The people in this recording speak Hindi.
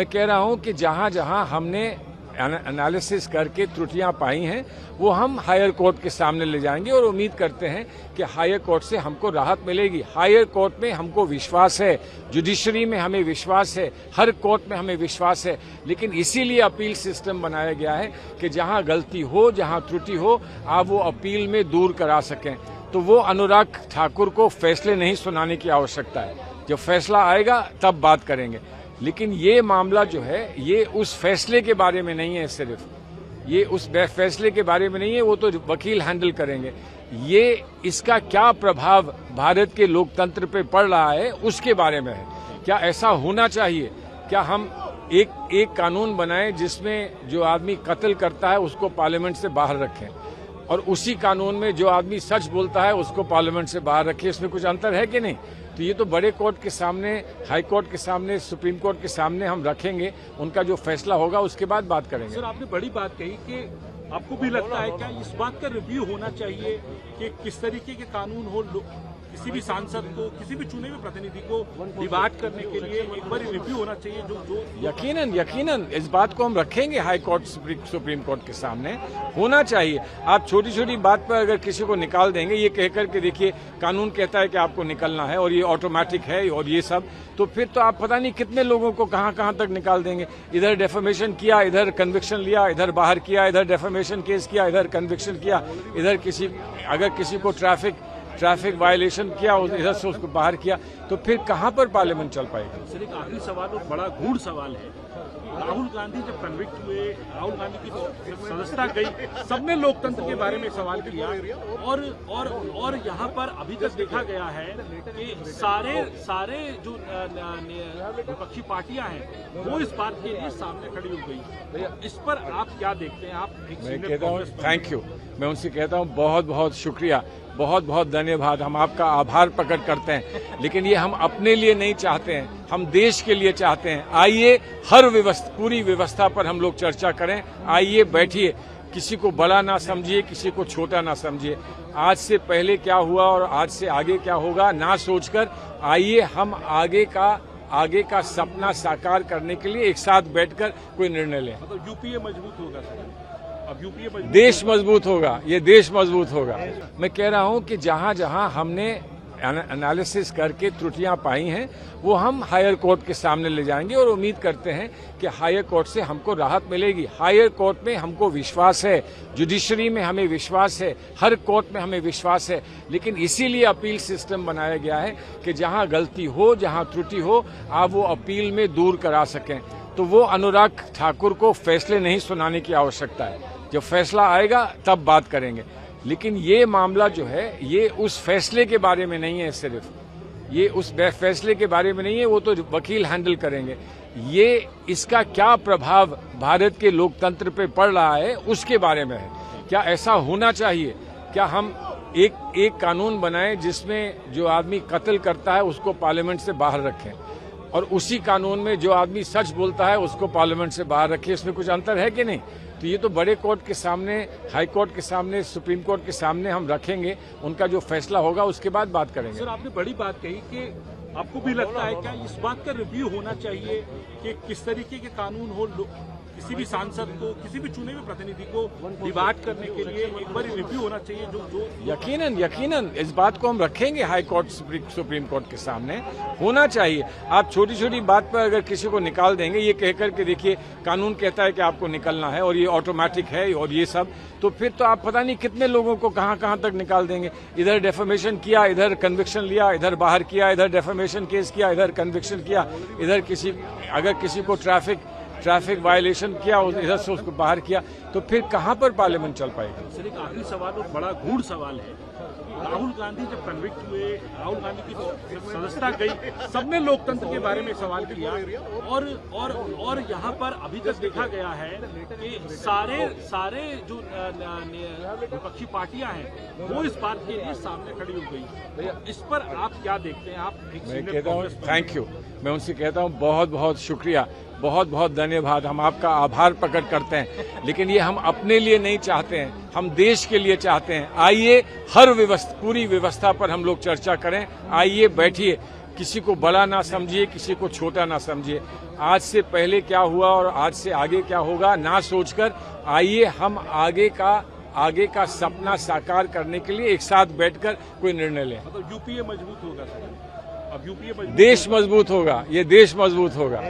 मैं कह रहा हूं कि जहां जहां हमने एनालिसिस करके त्रुटियां पाई हैं वो हम हायर कोर्ट के सामने ले जाएंगे और उम्मीद करते हैं कि हायर कोर्ट से हमको राहत मिलेगी। हायर कोर्ट में हमको विश्वास है, जुडिशरी में हमें विश्वास है, हर कोर्ट में हमें विश्वास है, लेकिन इसीलिए अपील सिस्टम बनाया गया है कि जहां गलती हो, जहां त्रुटि हो, आप वो अपील में दूर करा सकें। तो वो अनुराग ठाकुर को फैसले नहीं सुनाने की आवश्यकता है, जब फैसला आएगा तब बात करेंगे। लेकिन ये मामला जो है ये उस फैसले के बारे में नहीं है, सिर्फ ये उस फैसले के बारे में नहीं है, वो तो वकील हैंडल करेंगे। ये इसका क्या प्रभाव भारत के लोकतंत्र पे पड़ रहा है उसके बारे में है। क्या ऐसा होना चाहिए? क्या हम एक कानून बनाएं जिसमें जो आदमी कत्ल करता है उसको पार्लियामेंट से बाहर रखें और उसी कानून में जो आदमी सच बोलता है उसको पार्लियामेंट से बाहर रखें? इसमें कुछ अंतर है कि नहीं? तो ये तो बड़े कोर्ट के सामने, हाई कोर्ट के सामने, सुप्रीम कोर्ट के सामने हम रखेंगे, उनका जो फैसला होगा उसके बाद बात करेंगे। सर, आपने बड़ी बात कही कि आपको भी लगता है क्या इस बात का रिव्यू होना चाहिए कि किस तरीके के कानून हो, किसी भी सांसद को, किसी भी चुने हुए प्रतिनिधि को डिबेट करने के लिए एक बार रिव्यू होना चाहिए? जो यकीनन इस बात को हम रखेंगे हाई कोर्ट, सुप्रीम कोर्ट के सामने होना चाहिए। आप छोटी छोटी बात पर अगर किसी को निकाल देंगे ये कहकर के देखिए कानून कहता है कि आपको निकलना है और ये ऑटोमेटिक है और ये सब, तो फिर तो आप पता नहीं कितने लोगों को कहां तक निकाल देंगे। इधर डेफेमेशन किया, इधर कन्विक्शन लिया, इधर बाहर किया, इधर डेफेमेशन केस किया, इधर कन्विक्शन किया, इधर अगर किसी को ट्रैफिक वायलेशन किया इधर से उसको बाहर किया, तो फिर कहां पर पार्लियामेंट चल पाएगी? सर, एक आखिरी सवाल और बड़ा गूढ़ सवाल है। राहुल गांधी जब कन्विक्ट हुए, राहुल गांधी की सदस्यता गई, सबने लोकतंत्र के बारे में सवाल किया और यहाँ पर अभी तक देखा गया है कि सारे जो विपक्षी पार्टियां हैं वो इस बात के लिए सामने खड़ी हो गई। इस पर आप क्या देखते हैं? आप मैं कहता हूँ थैंक यू, मैं उनसे कहता हूँ बहुत बहुत शुक्रिया, बहुत बहुत धन्यवाद, हम आपका आभार प्रकट करते हैं। लेकिन ये हम अपने लिए नहीं चाहते हैं, हम देश के लिए चाहते हैं। आइए पूरी व्यवस्था पर हम लोग चर्चा करें। आइए बैठिए, किसी को बड़ा ना समझिए, किसी को छोटा ना समझिए। आज से पहले क्या हुआ और आज से आगे क्या होगा ना सोचकर आइए हम आगे का सपना साकार करने के लिए एक साथ बैठकर कोई निर्णय लें। मतलब यूपीए मजबूत होगा सर, अब यूपीए देश मजबूत होगा, ये देश मजबूत होगा। मैं कह रहा हूं कि जहां जहां हमने एनालिसिस करके त्रुटियां पाई हैं वो हम हायर कोर्ट के सामने ले जाएंगे और उम्मीद करते हैं कि हायर कोर्ट से हमको राहत मिलेगी। हायर कोर्ट में हमको विश्वास है, जुडिशरी में हमें विश्वास है, हर कोर्ट में हमें विश्वास है, लेकिन इसीलिए अपील सिस्टम बनाया गया है कि जहां गलती हो, जहां त्रुटि हो, आप वो अपील में दूर करा सकें। तो वो अनुराग ठाकुर को फैसले नहीं सुनाने की आवश्यकता है, जब फैसला आएगा तब बात करेंगे। लेकिन ये मामला जो है ये उस फैसले के बारे में नहीं है, सिर्फ ये उस फैसले के बारे में नहीं है, वो तो वकील हैंडल करेंगे। ये इसका क्या प्रभाव भारत के लोकतंत्र पे पड़ रहा है उसके बारे में है। क्या ऐसा होना चाहिए? क्या हम एक कानून बनाएं जिसमें जो आदमी कत्ल करता है उसको पार्लियामेंट से बाहर रखें और उसी कानून में जो आदमी सच बोलता है उसको पार्लियामेंट से बाहर रखें? इसमें कुछ अंतर है कि नहीं? तो ये तो बड़े कोर्ट के सामने, हाई कोर्ट के सामने, सुप्रीम कोर्ट के सामने हम रखेंगे, उनका जो फैसला होगा उसके बाद बात करेंगे। सर, आपने बड़ी बात कही कि आपको भी लगता है क्या इस बात का रिव्यू होना चाहिए कि किस तरीके के कानून हो, किसी भी सांसद को, किसी भी चुने हुए प्रतिनिधि को डिबेट करने के लिए एक बार रिव्यू होना चाहिए? यकीनन इस बात को हम रखेंगे हाई कोर्ट, सुप्रीम कोर्ट के सामने होना चाहिए। आप छोटी छोटी बात पर अगर किसी को निकाल देंगे ये कहकर के देखिए कानून कहता है कि आपको निकलना है और ये ऑटोमेटिक है और ये सब, तो फिर तो आप पता नहीं कितने लोगों को कहां तक निकाल देंगे। इधर डेफेमेशन किया, इधर कन्विक्शन लिया, इधर बाहर किया, इधर डेफेमेशन केस किया, इधर कन्विक्शन किया, इधर अगर किसी को ट्रैफिक वायलेशन किया इधर से उसको बाहर किया, तो फिर कहां पर पार्लियामेंट चल पाएगी? सर, एक आखिरी सवाल और बड़ा गूढ़ सवाल है। राहुल गांधी जब कन्विक्ट हुए, राहुल गांधी की सदस्यता गई, सबने लोकतंत्र के बारे में सवाल किया और यहाँ पर अभी तक देखा गया है कि सारे जो विपक्षी पार्टियां हैं वो इस बात के लिए सामने खड़ी हो गई। इस पर आप क्या देखते हैं? आप मैं कहता हूँ थैंक यू, मैं उनसे कहता हूँ बहुत बहुत शुक्रिया, बहुत बहुत धन्यवाद, हम आपका आभार प्रकट करते हैं। लेकिन ये हम अपने लिए नहीं चाहते हैं, हम देश के लिए चाहते हैं। आइए पूरी व्यवस्था पर हम लोग चर्चा करें। आइए बैठिए, किसी को बड़ा ना समझिए, किसी को छोटा ना समझिए। आज से पहले क्या हुआ और आज से आगे क्या होगा ना सोचकर आइए हम आगे का सपना साकार करने के लिए एक साथ बैठकर कोई निर्णय लें। मतलब यूपीए मजबूत होगा सर, अब यूपीए देश मजबूत होगा, ये देश मजबूत होगा।